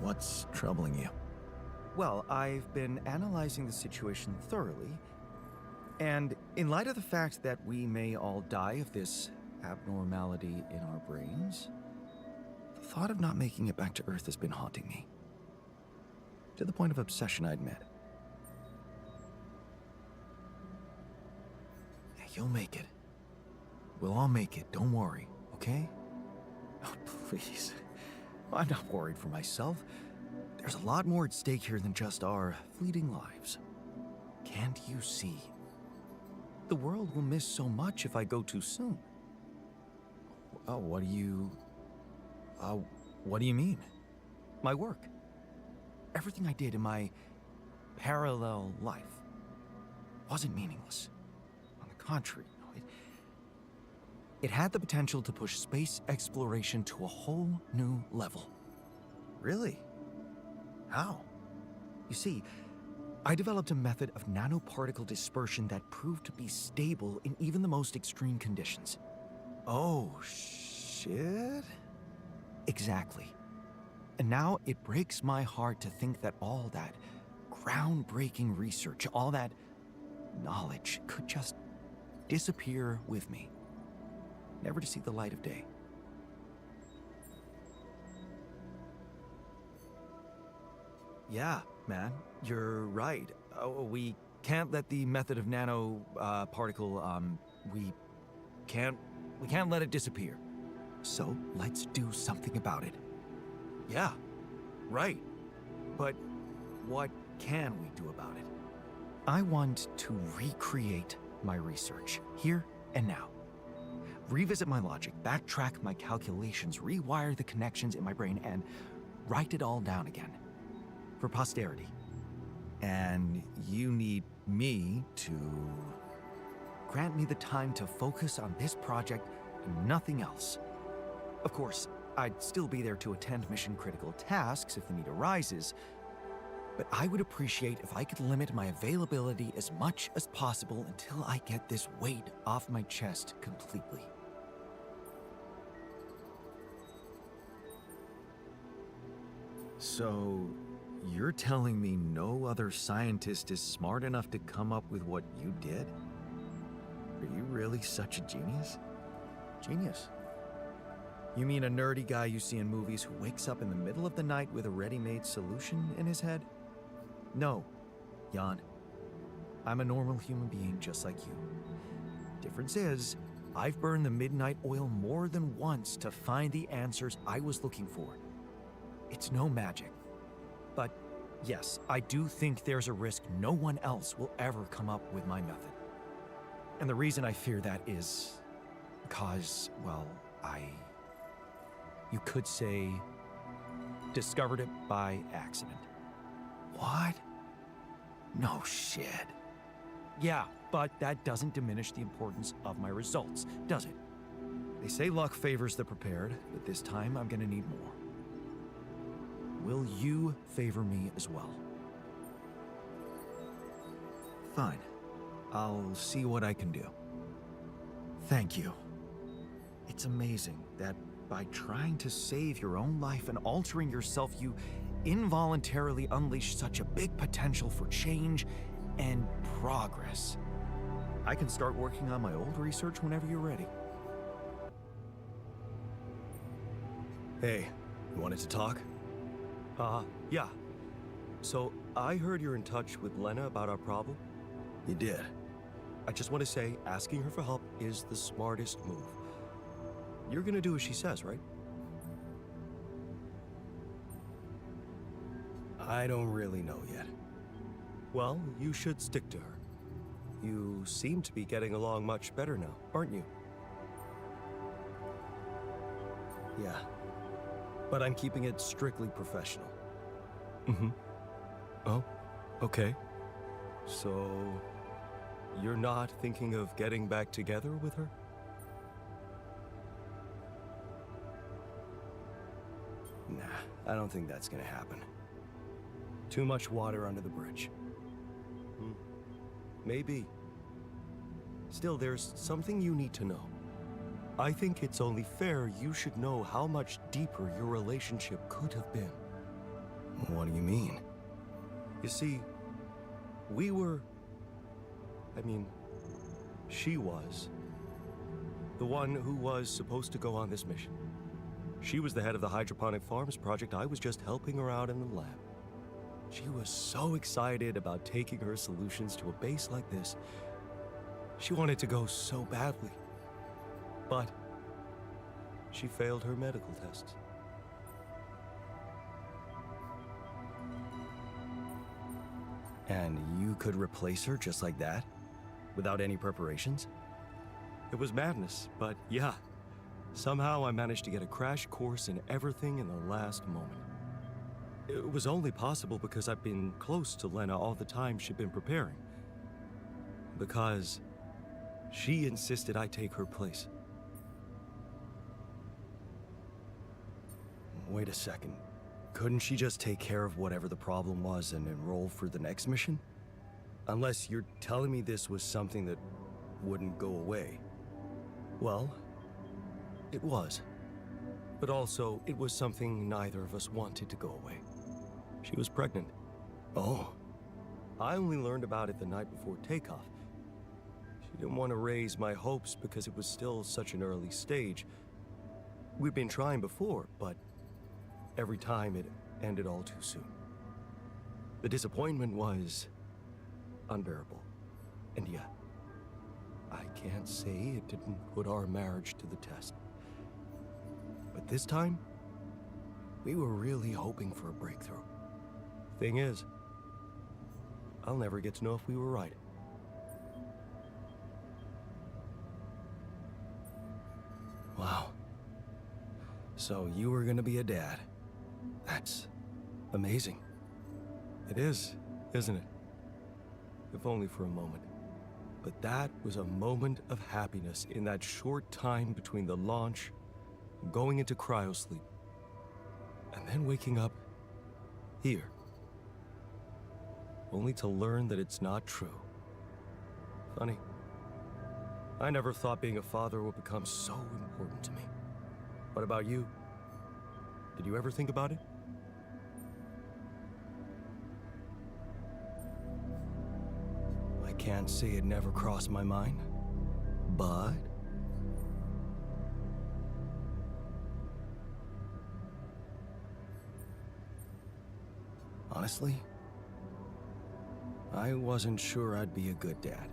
What's troubling you? Well, I've been analyzing the situation thoroughly, and in light of the fact that we may all die of this abnormality in our brains, the thought of not making it back to Earth has been haunting me. To the point of obsession, I'd admit. Hey, you'll make it. We'll all make it, don't worry, okay? Oh, please. I'm not worried for myself. There's a lot more at stake here than just our fleeting lives. Can't you see? The world will miss so much if I go too soon. Oh, what do you mean? My work. Everything I did in my parallel life wasn't meaningless. On the contrary, it had the potential to push space exploration to a whole new level. Really? How? You see, I developed a method of nanoparticle dispersion that proved to be stable in even the most extreme conditions. Oh, shit? Exactly. And now it breaks my heart to think that all that groundbreaking research, all that knowledge could just disappear with me, never to see the light of day. Yeah, man, you're right. We can't let the method of nanoparticle, we can't let it disappear. So let's do something about it. Yeah, right. But what can we do about it? I want to recreate my research, here and now. Revisit my logic, backtrack my calculations, rewire the connections in my brain, and write it all down again. For posterity. And you need me to grant me the time to focus on this project and nothing else. Of course, I'd still be there to attend mission-critical tasks if the need arises, but I would appreciate if I could limit my availability as much as possible until I get this weight off my chest completely. So, you're telling me no other scientist is smart enough to come up with what you did? Are you really such a genius? Genius? You mean a nerdy guy you see in movies who wakes up in the middle of the night with a ready-made solution in his head? No, Jan. I'm a normal human being just like you. Difference is, I've burned the midnight oil more than once to find the answers I was looking for. It's no magic. But yes, I do think there's a risk no one else will ever come up with my method. And the reason I fear that is because, well, you could say, discovered it by accident. What? No shit. Yeah, but that doesn't diminish the importance of my results, does it? They say luck favors the prepared, but this time I'm gonna need more. Will you favor me as well? Fine. I'll see what I can do. Thank you. It's amazing that by trying to save your own life and altering yourself, you involuntarily unleash such a big potential for change and progress. I can start working on my old research whenever you're ready. Hey, you wanted to talk? Yeah. So, I heard you're in touch with Lena about our problem. You did. I just want to say, asking her for help is the smartest move. You're gonna do as she says, right? I don't really know yet. Well, you should stick to her. You seem to be getting along much better now, aren't you? Yeah. But I'm keeping it strictly professional. Mm-hmm. Oh, okay. So, you're not thinking of getting back together with her? Nah, I don't think that's gonna happen. Too much water under the bridge. Maybe. Still, there's something you need to know. I think it's only fair you should know how much deeper your relationship could have been. What do you mean? You see, we were... I mean, she was the one who was supposed to go on this mission. She was the head of the hydroponic farms project. I was just helping her out in the lab. She was so excited about taking her solutions to a base like this. She wanted to go so badly. But she failed her medical tests. And you could replace her just like that? Without any preparations? It was madness, but yeah. Somehow I managed to get a crash course in everything in the last moment. It was only possible because I've been close to Lena all the time she'd been preparing. Because she insisted I take her place. Wait a second. Couldn't she just take care of whatever the problem was and enroll for the next mission? Unless you're telling me this was something that wouldn't go away. Well, it was. But also, it was something neither of us wanted to go away. She was pregnant. Oh. I only learned about it the night before takeoff. She didn't want to raise my hopes because it was still such an early stage. We'd been trying before, but every time it ended all too soon. The disappointment was unbearable. And yet, I can't say it didn't put our marriage to the test. But this time, we were really hoping for a breakthrough. Thing is, I'll never get to know if we were right. Wow. So you were gonna be a dad. That's amazing. It is, isn't it? If only for a moment. But that was a moment of happiness in that short time between the launch and going into cryosleep. And then waking up here. Only to learn that it's not true. Funny. I never thought being a father would become so important to me. What about you? Did you ever think about it? I can't say it never crossed my mind, but... honestly, I wasn't sure I'd be a good dad.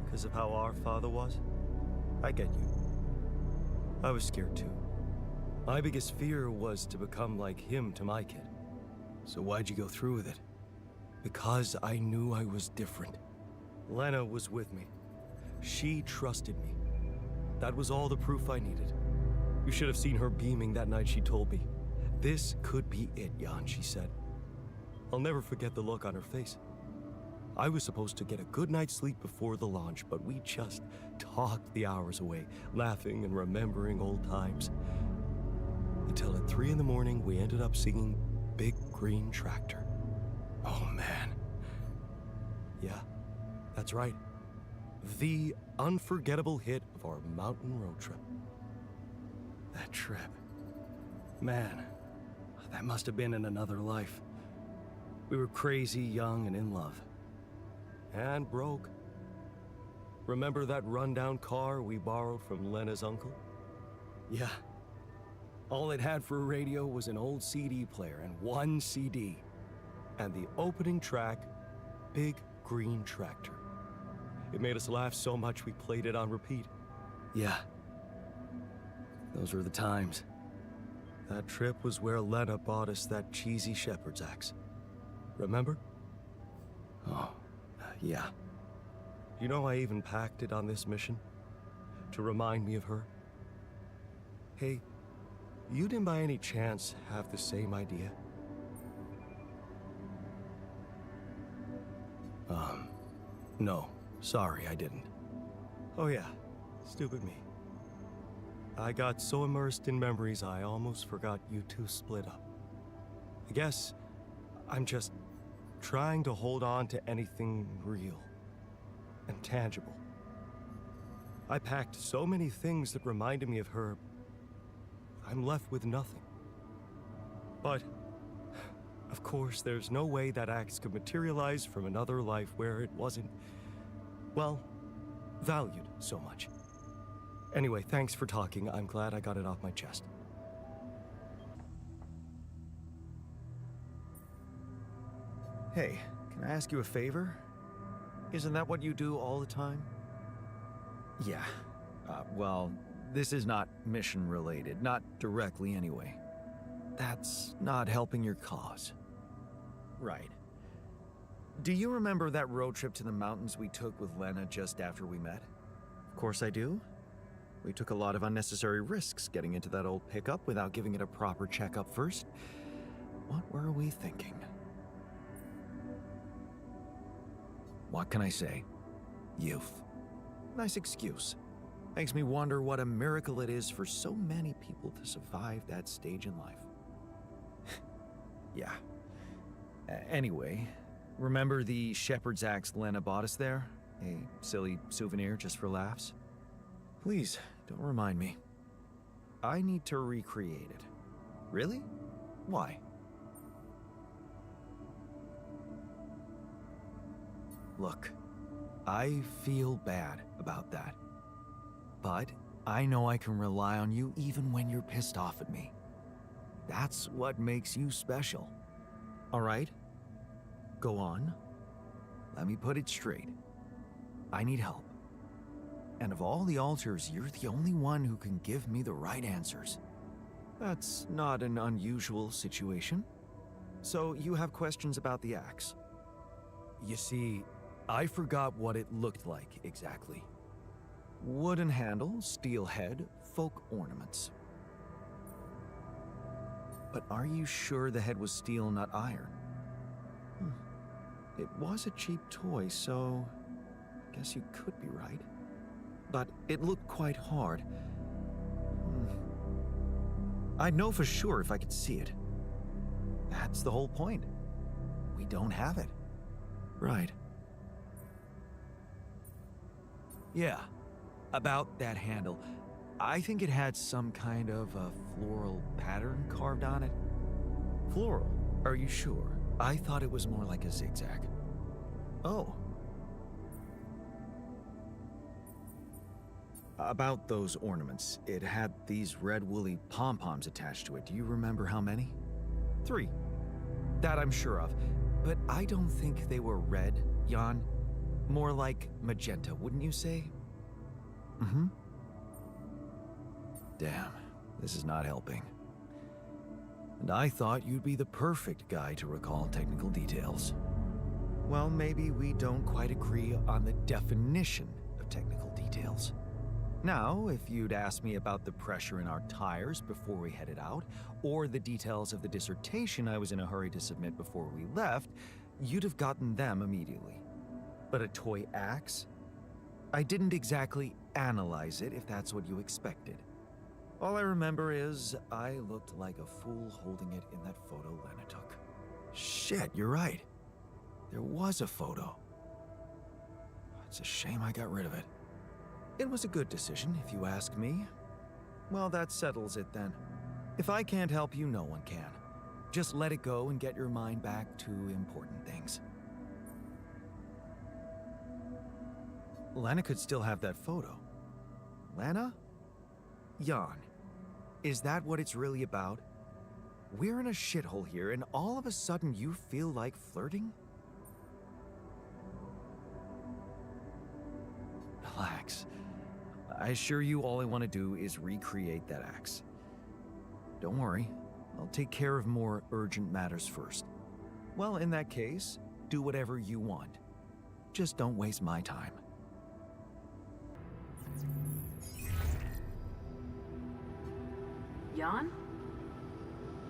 Because of how our father was? I get you. I was scared too. My biggest fear was to become like him to my kid. So why'd you go through with it? Because I knew I was different. Lena was with me. She trusted me. That was all the proof I needed. You should have seen her beaming that night she told me. This could be it, Jan, she said. I'll never forget the look on her face. I was supposed to get a good night's sleep before the launch, but we just talked the hours away, laughing and remembering old times. Until at 3 in the morning, we ended up singing Big Green Tractor. Oh, man. Yeah, that's right. The unforgettable hit of our mountain road trip. That trip. Man, that must have been in another life. We were crazy, young, and in love. And broke. Remember that rundown car we borrowed from Lena's uncle? Yeah. All it had for a radio was an old CD player and one CD. And the opening track, Big Green Tractor. It made us laugh so much we played it on repeat. Yeah. Those were the times. That trip was where Lena bought us that cheesy shepherd's axe. Remember? Oh, yeah. You know I even packed it on this mission? To remind me of her? Hey, you didn't by any chance have the same idea? No. Sorry, I didn't. Oh yeah, stupid me. I got so immersed in memories I almost forgot you two split up. I guess I'm just trying to hold on to anything real and tangible. I packed so many things that reminded me of her, I'm left with nothing. But Of course, there's no way that axe could materialize from another life where it wasn't, well, valued so much. Anyway, thanks for talking. I'm glad I got it off my chest. Hey, can I ask you a favor? Isn't that what you do all the time? Yeah. Well, this is not mission related, not directly anyway. That's not helping your cause. Right. Do you remember that road trip to the mountains we took with Lena just after we met? Of course I do. We took a lot of unnecessary risks getting into that old pickup without giving it a proper checkup first. What were we thinking? What can I say? Youth. Nice excuse. Makes me wonder what a miracle it is for so many people to survive that stage in life. Yeah. Anyway, remember the shepherd's axe Lena bought us there? A silly souvenir just for laughs? Please, don't remind me. I need to recreate it. Really? Why? Look, I feel bad about that. But I know I can rely on you even when you're pissed off at me. That's what makes you special. All right? Go on. Let me put it straight. I need help. And of all the alters, you're the only one who can give me the right answers. That's not an unusual situation. So you have questions about the axe? You see, I forgot what it looked like exactly. Wooden handle, steel head, folk ornaments. But are you sure the head was steel, not iron? It was a cheap toy, so I guess you could be right. But it looked quite hard. I'd know for sure if I could see it. That's the whole point. We don't have it. Right. Yeah, about that handle. I think it had some kind of a floral pattern carved on it. Floral? Are you sure? I thought it was more like a zigzag. Oh. About those ornaments, it had these red woolly pom-poms attached to it. Do you remember how many? 3. That I'm sure of. But I don't think they were red, Jan. More like magenta, wouldn't you say? Mm-hmm. Damn, this is not helping. And I thought you'd be the perfect guy to recall technical details. Well, maybe we don't quite agree on the definition of technical details. Now, if you'd asked me about the pressure in our tires before we headed out, or the details of the dissertation I was in a hurry to submit before we left, you'd have gotten them immediately. But a toy axe? I didn't exactly analyze it, if that's what you expected. All I remember is I looked like a fool holding it in that photo Lena took. Shit, you're right. There was a photo. It's a shame I got rid of it. It was a good decision, if you ask me. Well, that settles it then. If I can't help you, no one can. Just let it go and get your mind back to important things. Lena could still have that photo. Lena? Jan, is that what it's really about? We're in a shithole here, and all of a sudden you feel like flirting? Relax. I assure you all I want to do is recreate that axe. Don't worry, I'll take care of more urgent matters first. Well, in that case, do whatever you want. Just don't waste my time. Jan?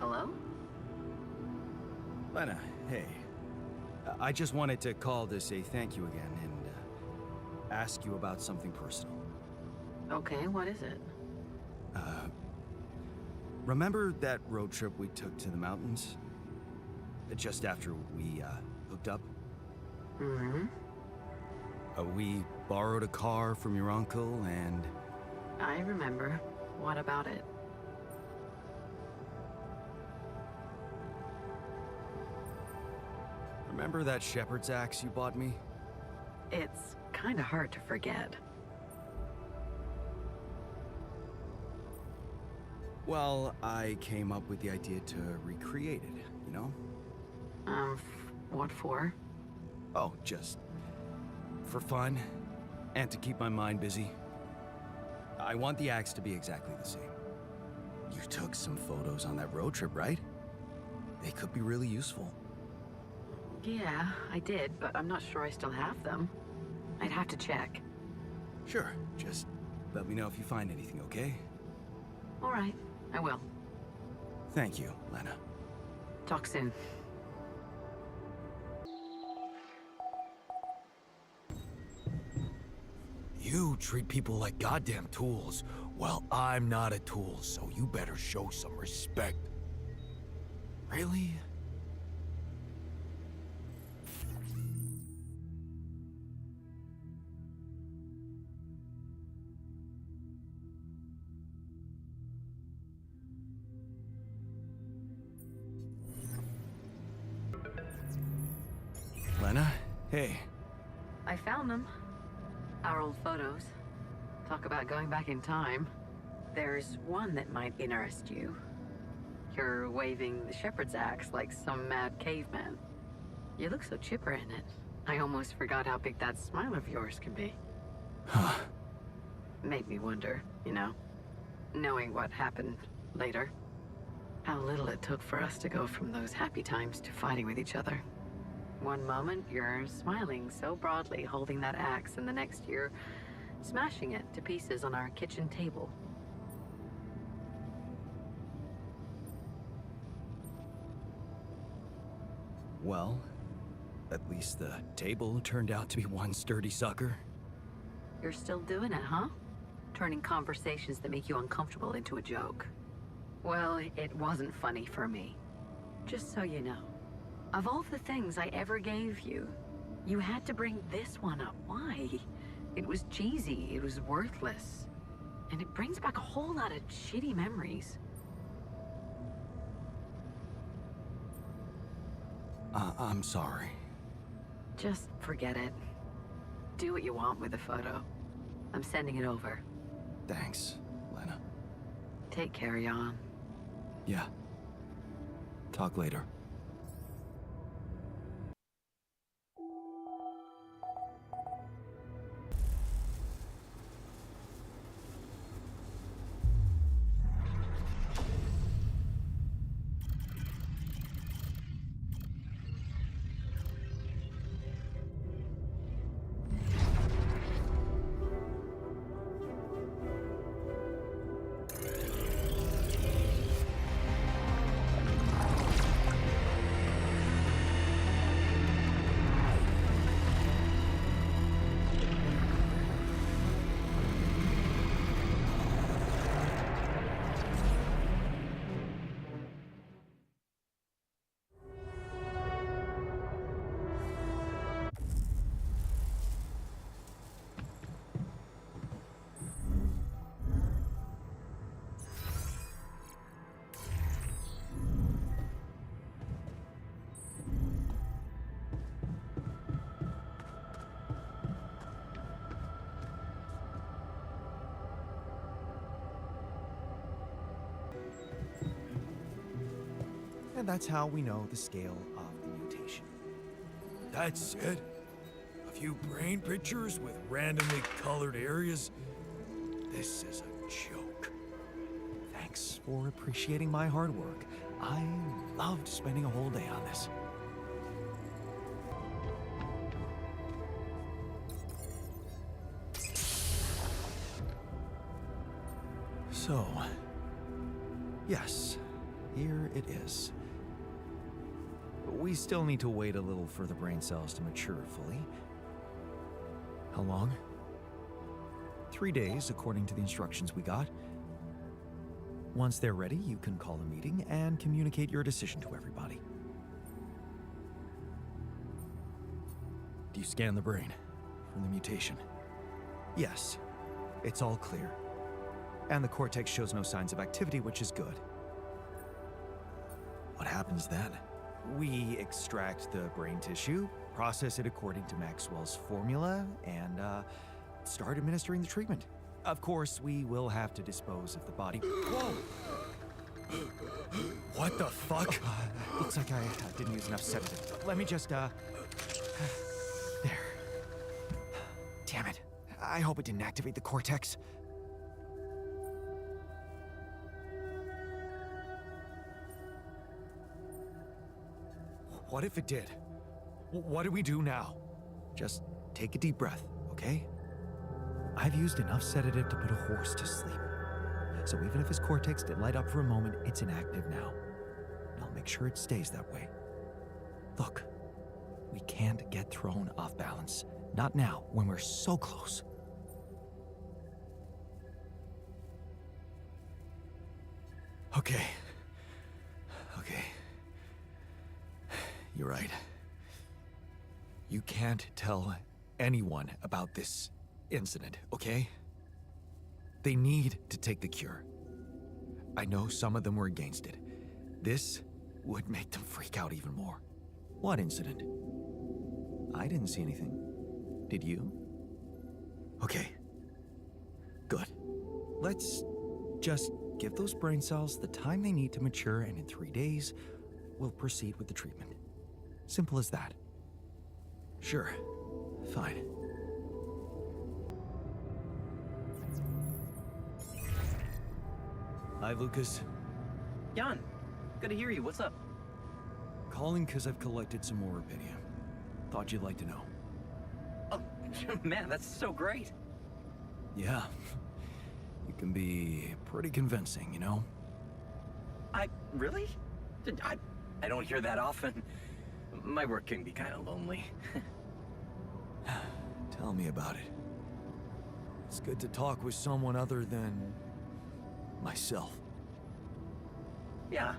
Hello? Lena, hey. I just wanted to call to say thank you again and ask you about something personal. Okay, what is it? Remember that road trip we took to the mountains? Just after we hooked up? Mm-hmm. We borrowed a car from your uncle and... I remember. What about it? Remember that shepherd's axe you bought me? It's kind of hard to forget. Well, I came up with the idea to recreate it, you know? What for? Oh, just for fun and to keep my mind busy. I want the axe to be exactly the same. You took some photos on that road trip, right? They could be really useful. Yeah, I did, but I'm not sure I still have them. I'd have to check. Sure, just let me know if you find anything, okay? All right, I will. Thank you, Lena. Talk soon. You treat people like goddamn tools. Well, I'm not a tool, so you better show some respect. Really? Lena? Hey. I found them. Our old photos. Talk about going back in time. There's one that might interest you. You're waving the shepherd's axe like some mad caveman. You look so chipper in it. I almost forgot how big that smile of yours can be. Huh. Made me wonder, you know, knowing what happened later. How little it took for us to go from those happy times to fighting with each other. One moment, you're smiling so broadly, holding that axe, and the next you're smashing it to pieces on our kitchen table. Well, at least the table turned out to be one sturdy sucker. You're still doing it, huh? Turning conversations that make you uncomfortable into a joke. Well, it wasn't funny for me. Just so you know. Of all the things I ever gave you, you had to bring this one up. Why? It was cheesy, it was worthless. And it brings back a whole lot of shitty memories. I'm sorry. Just forget it. Do what you want with the photo. I'm sending it over. Thanks, Lena. Take care, Jan. Yeah. Talk later. And that's how we know the scale of the mutation. That's it? A few brain pictures with randomly colored areas? This is a joke. Thanks for appreciating my hard work. I loved spending a whole day on this. So, yes, here it is. We still need to wait a little for the brain cells to mature fully. How long? 3 days, according to the instructions we got. Once they're ready, you can call a meeting and communicate your decision to everybody. Do you scan the brain for the mutation? Yes, it's all clear. And the cortex shows no signs of activity, which is good. What happens then? We extract the brain tissue, process it according to Maxwell's formula, and start administering the treatment. Of course, we will have to dispose of the body. Whoa! What the fuck? Looks like I didn't use enough sedative. Let me just, there. Damn it. I hope it didn't activate the cortex. What if it did? What do we do now? Just take a deep breath, okay? I've used enough sedative to put a horse to sleep. So even if his cortex did light up for a moment, it's inactive now. And I'll make sure it stays that way. Look, we can't get thrown off balance. Not now, when we're so close. Okay. Okay. You're right. You can't tell anyone about this incident, okay? They need to take the cure. I know some of them were against it. This would make them freak out even more. What incident? I didn't see anything. Did you? Okay. Good. Let's just give those brain cells the time they need to mature, and in 3 days, we'll proceed with the treatment. Simple as that. Sure. Fine. Hi, Lucas. Jan, good to hear you. What's up? Calling because I've collected some more rubidium. Thought you'd like to know. Oh, man, that's so great. Yeah. You can be pretty convincing, you know? Really? I don't hear that often. My work can be kind of lonely. Tell me about it. It's good to talk with someone other than myself. Yeah.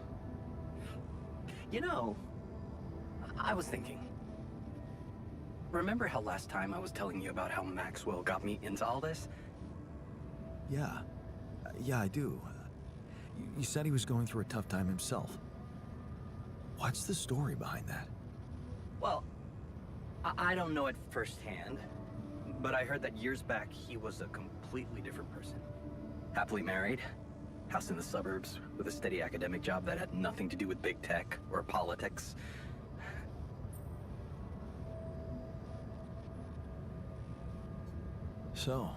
You know, I was thinking. Remember how last time I was telling you about how Maxwell got me into all this? Yeah. Yeah, I do. You said he was going through a tough time himself. What's the story behind that? Well, I don't know it firsthand, but I heard that years back he was a completely different person. Happily married, house in the suburbs, with a steady academic job that had nothing to do with big tech or politics. So,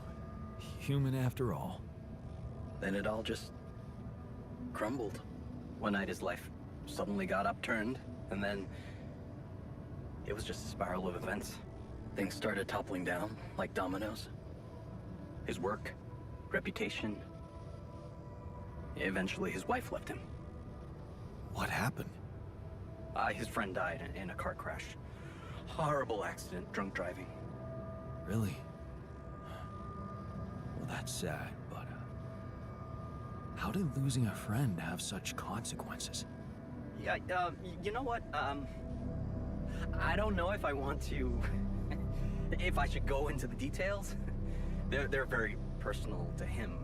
human after all. Then it all just crumbled. One night his life suddenly got upturned, and then it was just a spiral of events. Things started toppling down like dominoes. His work, reputation. Eventually his wife left him. What happened? His friend died in a car crash. Horrible accident, drunk driving. Really? Well, that's sad, but how did losing a friend have such consequences? Yeah, you know what? I don't know if I want to... if I should go into the details. They're very personal to him.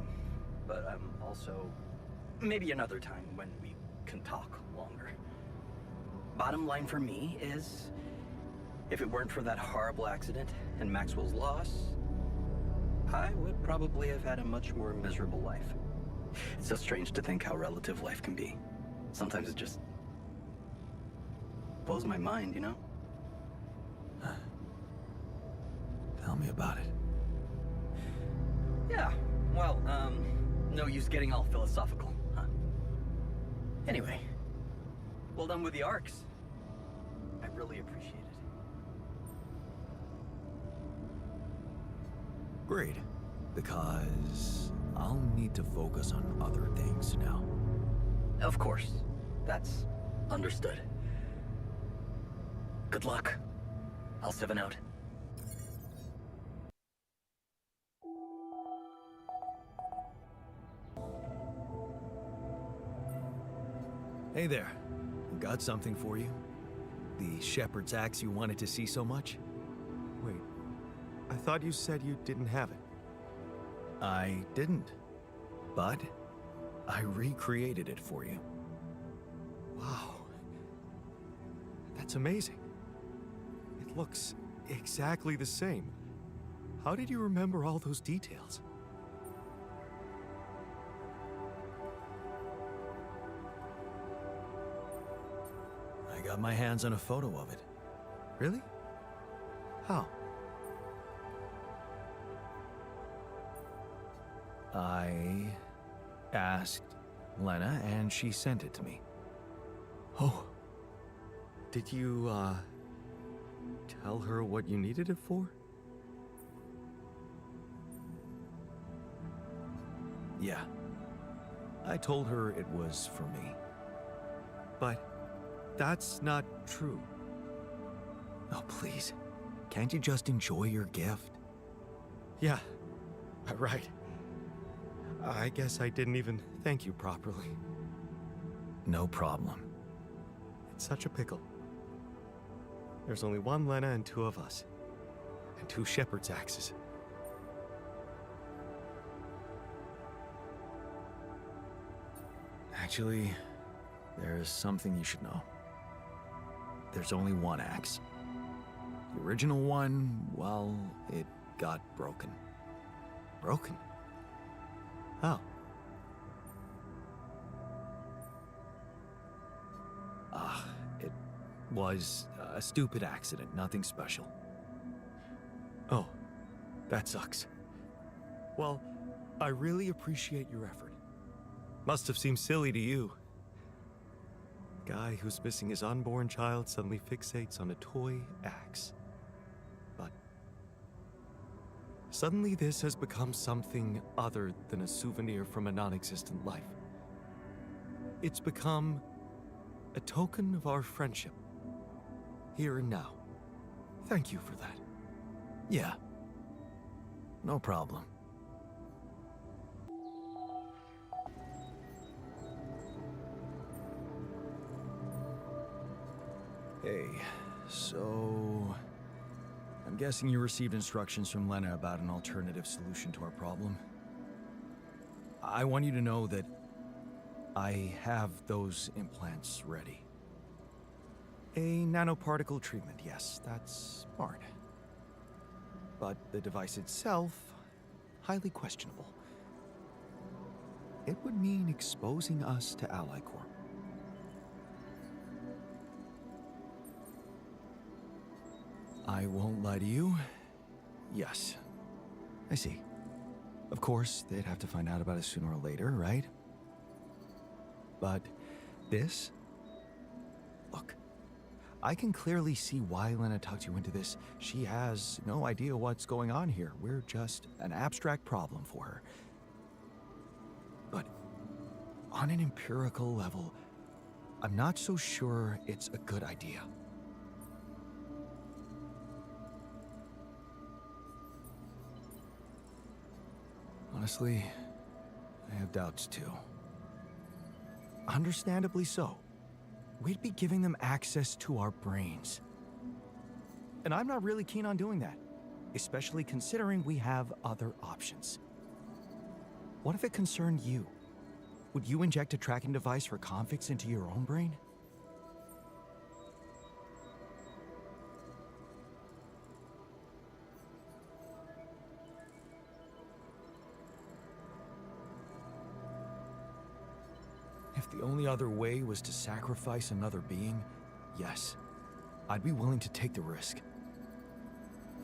But also... maybe another time when we can talk longer. Bottom line for me is... if it weren't for that horrible accident and Maxwell's loss, I would probably have had a much more miserable life. It's so strange to think how relative life can be. Sometimes it just... blows my mind, you know? Tell me about it. Yeah, well, no use getting all philosophical, huh? Anyway, well done with the arcs. I really appreciate it. Great. Because I'll need to focus on other things now. Of course, that's understood. Good luck. I'll 7 out. Hey there. Got something for you. The shepherd's axe you wanted to see so much? Wait, I thought you said you didn't have it. I didn't. But I recreated it for you. Wow. That's amazing. It looks exactly the same. How did you remember all those details? I got my hands on a photo of it. Really? How? I asked Lena, and she sent it to me. Oh. Did you, tell her what you needed it for? Yeah. I told her it was for me. But that's not true. Oh, please. Can't you just enjoy your gift? Yeah, right. I guess I didn't even thank you properly. No problem. It's such a pickle. There's only one Lena and two of us. And two shepherd's axes. Actually, there's something you should know. There's only one axe. The original one, well, it got broken. Broken? How? It was a stupid accident, nothing special. Oh, that sucks. Well, I really appreciate your effort. Must have seemed silly to you. Guy who's missing his unborn child suddenly fixates on a toy axe. But suddenly this has become something other than a souvenir from a non-existent life. It's become a token of our friendship. Here and now. Thank you for that. Yeah. No problem. Hey, so... I'm guessing you received instructions from Lena about an alternative solution to our problem. I want you to know that I have those implants ready. A nanoparticle treatment, yes, that's smart. But the device itself, highly questionable. It would mean exposing us to Ally Corp. I won't lie to you. Yes. I see. Of course, they'd have to find out about it sooner or later, right? But this? Look, I can clearly see why Lena tucked you into this. She has no idea what's going on here. We're just an abstract problem for her. But on an empirical level, I'm not so sure it's a good idea. Honestly, I have doubts too. Understandably so. We'd be giving them access to our brains. And I'm not really keen on doing that, especially considering we have other options. What if it concerned you? Would you inject a tracking device for convicts into your own brain? If the only other way was to sacrifice another being, yes, I'd be willing to take the risk.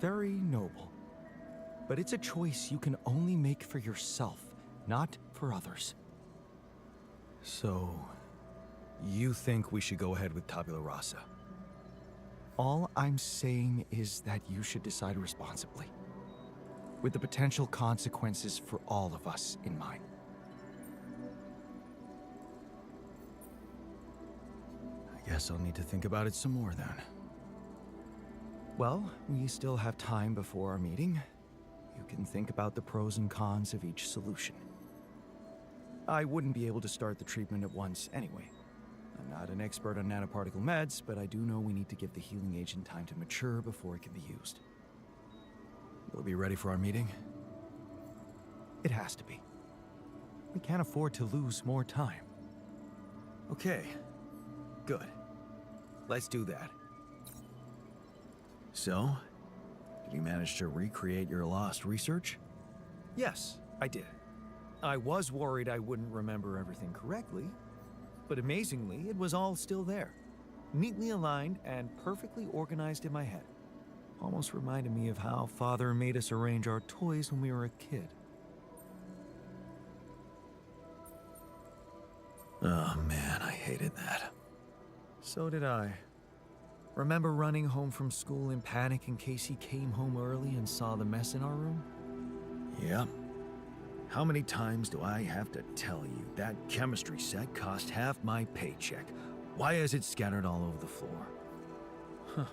Very noble. But it's a choice you can only make for yourself, not for others. So, you think we should go ahead with Tabula Rasa? All I'm saying is that you should decide responsibly, with the potential consequences for all of us in mind. I guess I'll need to think about it some more then. Well, we still have time before our meeting. You can think about the pros and cons of each solution. I wouldn't be able to start the treatment at once anyway. I'm not an expert on nanoparticle meds, but I do know we need to give the healing agent time to mature before it can be used. You'll be ready for our meeting? It has to be. We can't afford to lose more time. Okay. Good. Let's do that. So, did you manage to recreate your lost research? Yes, I did. I was worried I wouldn't remember everything correctly, but amazingly, it was all still there, neatly aligned and perfectly organized in my head. Almost reminded me of how Father made us arrange our toys when we were a kid. Oh man, I hated that. So did I. Remember running home from school in panic in case he came home early and saw the mess in our room? Yep. How many times do I have to tell you that chemistry set cost half my paycheck? Why is it scattered all over the floor? Huh.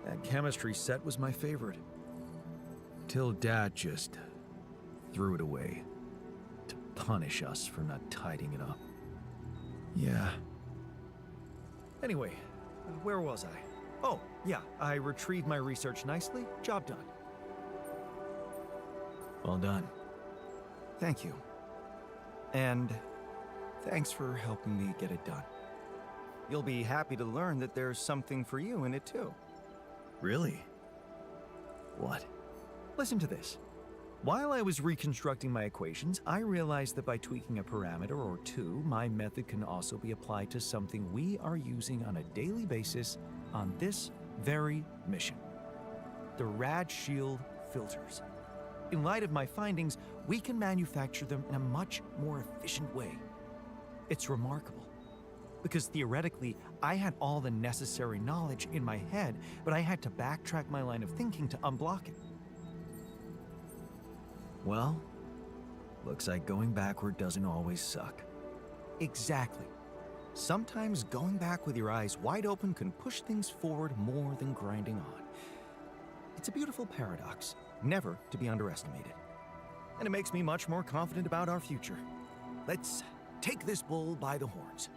That chemistry set was my favorite. Till Dad just threw it away to punish us for not tidying it up. Yeah. Anyway, where was I? Oh, yeah, I retrieved my research nicely. Job done. Well done. Thank you. And thanks for helping me get it done. You'll be happy to learn that there's something for you in it too. Really? What? Listen to this. While I was reconstructing my equations, I realized that by tweaking a parameter or two, my method can also be applied to something we are using on a daily basis on this very mission. The Rad Shield filters. In light of my findings, we can manufacture them in a much more efficient way. It's remarkable. Because theoretically, I had all the necessary knowledge in my head, but I had to backtrack my line of thinking to unblock it. Well, looks like going backward doesn't always suck. Exactly. Sometimes going back with your eyes wide open can push things forward more than grinding on. It's a beautiful paradox, never to be underestimated. And it makes me much more confident about our future. Let's take this bull by the horns.